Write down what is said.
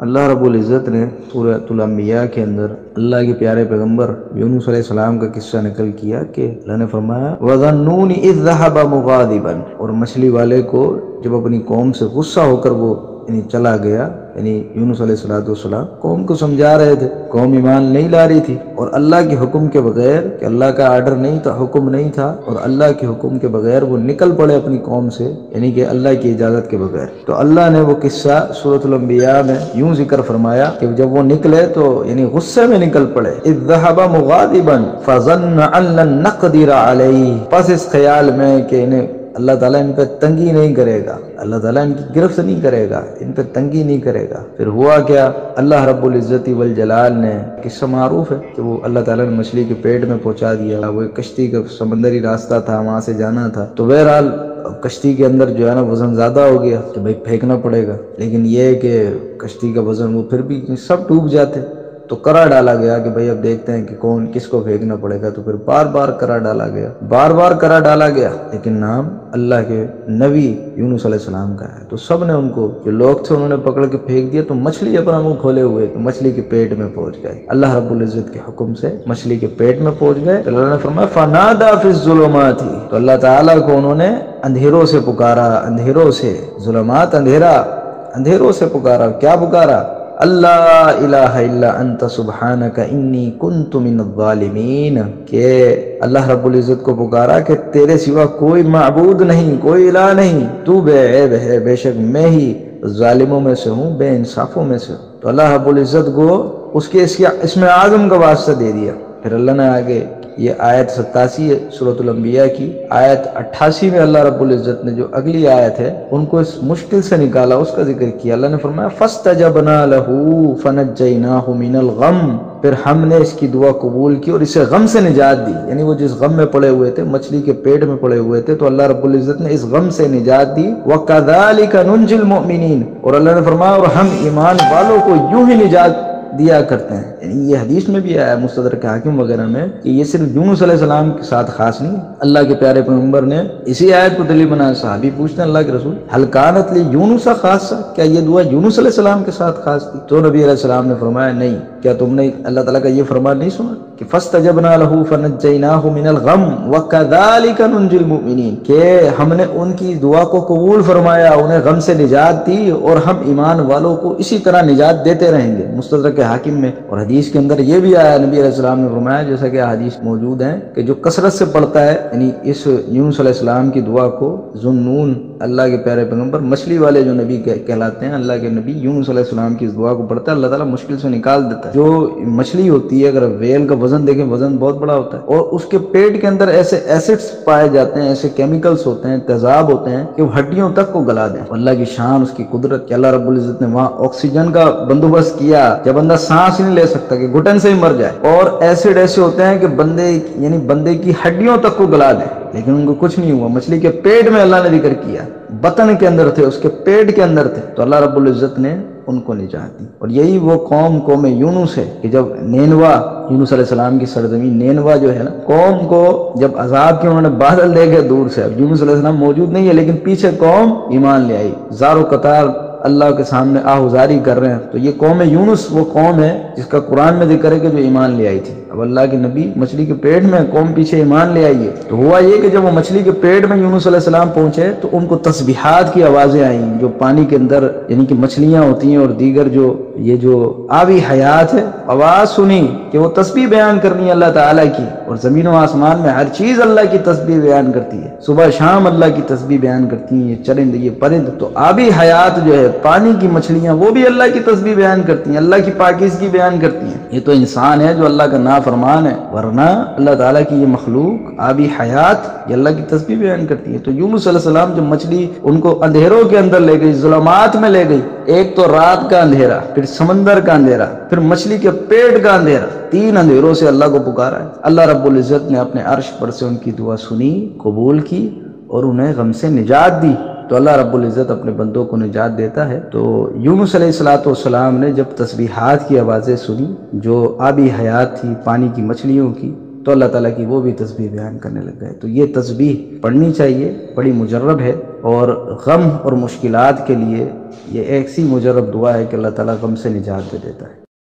اللہ رب العزت نے سورۃ الانبیاء کے اندر اللہ کے پیارے پیغمبر یونس علیہ السلام کا قصہ نقل کیا کہ اللہ نے فرمایا وَظَنُّونِ إِذْ ذَهَبَ مُغَاضِبًا، اور مچھلی والے کو جب اپنی قوم سے غصہ ہو کر وہ چلا گیا، یعنی یونس علیہ السلام قوم کو سمجھا رہے تھے، قوم ایمان نہیں لا رہی تھی، اور اللہ کے حکم کے بغیر، کہ اللہ کا آرڈر نہیں تھا، حکم نہیں تھا، اور اللہ کے حکم کے بغیر وہ نکل پڑے اپنی قوم سے، یعنی کہ اللہ کی اجازت کے بغیر۔ تو اللہ نے وہ قصہ سورۃ الانبیاء میں یوں ذکر فرمایا کہ جب وہ نکلے تو یعنی غصے میں نکل پڑے، اذ ذهب مغاضبا فظن ان لن نقدر علیہ، پس اس خیال میں کہ انہیں اللہ تعالیٰ ان پہ تنگی نہیں کرے گا، اللہ تعالیٰ ان کی گرفت نہیں کرے گا، ان پہ تنگی نہیں کرے گا۔ پھر ہوا کیا، اللہ رب العزت والجلال نے، قصہ معروف ہے کہ وہ اللہ تعالیٰ نے مچھلی کے پیٹ میں پہنچا دیا، وہ ایک کشتی کا سمندری راستہ تھا، وہاں سے جانا تھا، تو بہرحال کشتی کے اندر جو ہے نا وزن زیادہ ہو گیا کہ بھائی پھینکنا پڑے گا، لیکن یہ کہ کشتی کا وزن وہ پھر بھی سب ڈوب جاتے، تو کرا ڈالا گیا کہ بھئی اب دیکھتے ہیں کہ کون کس کو پھینکنا پڑے گا، تو پھر بار بار کرا ڈالا گیا، بار بار کرا ڈالا گیا، لیکن نام اللہ کے نبی یونس علیہ السلام کا ہے، تو سب نے ان کو، جو لوگ تھے انہوں نے پکڑ کے پھینک دیا، تو مچھلی اپنا منہ کھولے ہوئے تو مچھلی کے پیٹ میں پہنچ گئے، اللہ رب العزت کے حکم سے مچھلی کے پیٹ میں پہنچ گئے۔ تو اللہ نے فرمایا فنادى في الظلمات، تو اللہ تعالیٰ کو انہوں نے اندھیروں سے پکارا، اندھیروں سے، ظلمات اندھیرا، اندھیروں سے پکارا، کیا پکارا؟ اللہ الہ الا انت سبحانک انی کنت من الظالمین، کہ اللہ رب العزت کو پکارا کہ تیرے سوا کوئی معبود نہیں، کوئی الہ نہیں، تو بے عیب ہے، بے شک میں ہی ظالموں میں سے ہوں، بے انصافوں میں سے ہوں۔ تو اللہ رب العزت کو اس کے اسم اعظم کا واسطہ دے دیا۔ پھر اللہ نے آگے یہ آیت 87 ہے سورۃ الانبیاء کی، آیت 88 میں اللہ رب العزت نے جو اگلی آیت ہے ان کو اس مشکل سے نکالا، اس کا ذکر کیا۔ اللہ نے فرمایا فَاسْتَجَبْنَا لَهُ فَنَجَّيْنَاهُ مِنَ الْغَمِّ، پھر ہم نے اس کی دعا قبول کی اور اسے غم سے نجات دی، یعنی وہ جس غم میں پڑے ہوئے تھے، مچھلی کے پیٹ میں پڑے ہوئے تھے، تو اللہ رب العزت نے اس غم سے نجات دی۔ وَكَذَلِكَ نُنْجِي الْمُؤْمِنِينَ، اور اللہ نے فرمایا اور ہم ایمان والوں کو یوں ہی نجات دیا کرتے ہیں۔ یعنی یہ حدیث میں بھی آیا ہے مستدرک حاکم وغیرہ میں کہ یہ صرف یونس علیہ السلام کے ساتھ خاص نہیں، اللہ کے پیارے پیغمبر نے اسی آیت کو دلیل بنایا۔ صحابی پوچھتے ہیں اللہ کے رسول هل كانت ليونس خاصہ، کیا یہ دعا یونس علیہ السلام کے ساتھ خاص تھی؟ تو نبی علیہ السلام نے فرمایا نہیں، کیا تم نے اللہ تعالیٰ کا یہ فرمان نہیں سنا کہ فاستجبنا له فنجيناه من الغم وكذلك ننجي المؤمنين، کہ ہم نے ان کی دعا کو قبول فرمایا، انہیں غم سے نجات دی اور ہم ایمان والوں کو اسی طرح نجات دیتے رہیں گے، مستدرک حاکم میں۔ اور حدیث کے اندر یہ بھی آیا، نبی علیہ السلام نے فرمایا، جیسا کہ حدیث موجود ہیں، کہ جو کثرت سے پڑھتا ہے یعنی اس یونس علیہ السلام کی دعا کو، ذُنُّون اللہ کے پیارے پیغمبر، مچھلی والے جو نبی کہلاتے ہیں، اللہ کے نبی یونس علیہ السلام کی اس دعا کو پڑھتا ہے، اللہ تعالیٰ مشکل سے نکال دیتا ہے۔ جو مچھلی ہوتی ہے، اگر ویل کا وزن دیکھیں، وزن بہت بڑا ہوتا ہے، اور اس کے پیٹ کے اندر ایسے ایسڈز پائے جاتے ہیں، ایسے کیمیکلز ہوتے ہیں، تیزاب ہوتے ہیں کہ وہ ہڈیوں تک کو گلا دیں۔ اللہ کی شان، اس کی قدرت کہ اللہ رب العزت نے وہاں آکسیجن کا بندوبست کیا کہ بندہ سانس نہیں لے سکتا، کہ گھٹن سے ہی مر جائے، اور ایسڈ ایسے ہوتے ہیں کہ بندے کی ہڈیوں تک کو گلا دیں، لیکن ان کو کچھ نہیں ہوا۔ مچھلی کے پیٹ میں اللہ نے ذکر کیا، بطن کے اندر تھے، اس کے پیٹ کے اندر تھے، تو اللہ رب العزت نے ان کو نجات دی۔ اور یہی وہ قوم یونس ہے کہ جب نینوا، یونس علیہ السلام کی سرزمین نینوا جو ہے نا، قوم کو جب عذاب کے انہوں نے بادل دیکھے دور سے، اب یونس علیہ السلام موجود نہیں ہے، لیکن پیچھے قوم ایمان لے آئی، زار و قطار اللہ کے سامنے آہوزاری کر رہے ہیں۔ تو یہ قوم یونس وہ قوم ہے جس کا قرآن میں ذکر ہے کہ جو ایمان لے آئی تھی۔ اب اللہ کے نبی مچھلی کے پیٹ میں، قوم پیچھے ایمان لے آئی ہے، تو ہوا یہ کہ جب وہ مچھلی کے پیٹ میں یونس علیہ السلام پہنچے تو ان کو تسبیحات کی آوازیں آئیں، جو پانی کے اندر یعنی کہ مچھلیاں ہوتی ہیں اور دیگر جو آبی حیات ہے، آواز سنی کہ وہ تسبیح بیان کرنی ہے اللہ تعالیٰ کی، اور زمین و آسمان میں ہر چیز اللہ کی تسبیح بیان کرتی ہے، صبح شام اللہ کی تسبیح بیان کرتی ہیں، یہ چرند، یہ پرند، تو آبی حیات جو ہے پانی کی مچھلیاں، وہ بھی اللہ کی تسبیح بیان کرتی ہیں، اللہ کی پاکیزگی بیان کرتی ہیں۔ یہ تو انسان ہے جو اللہ کا نافرمان ہے، ورنہ اللہ تعالیٰ کی یہ مخلوق آبی حیات یہ اللہ کی تسبیح بیان کرتی ہے۔ تو یونس علیہ السلام جب مچھلی ان کو اندھیروں کے اندر لے گئی، ظلمات میں لے گئی، ایک تو رات کا اندھیرا، پھر سمندر کا اندھیرا، پھر مچھلی کے پیٹ کا اندھیرا، 3 اندھیروں سے اللہ کو پکارا ہے۔ اللہ رب العزت نے اپنے عرش پر سے ان کی دعا سنی، قبول کی اور انہیں غم سے نجات دی۔ تو اللہ رب العزت اپنے بندوں کو نجات دیتا ہے۔ تو یونس علیہ السلام نے جب تسبیحات کی آوازیں سنی جو آبی حیات تھی، پانی کی مچھلیوں کی، تو اللہ تعالیٰ کی وہ بھی تسبیح بیان کرنے لگ گئے۔ تو یہ تسبیح پڑھنی چاہیے، بڑی مجرب ہے، اور غم اور مشکلات کے لیے یہ ایک سی مجرب دعا ہے کہ اللہ تعالیٰ غم سے نجات دے دیتا ہے۔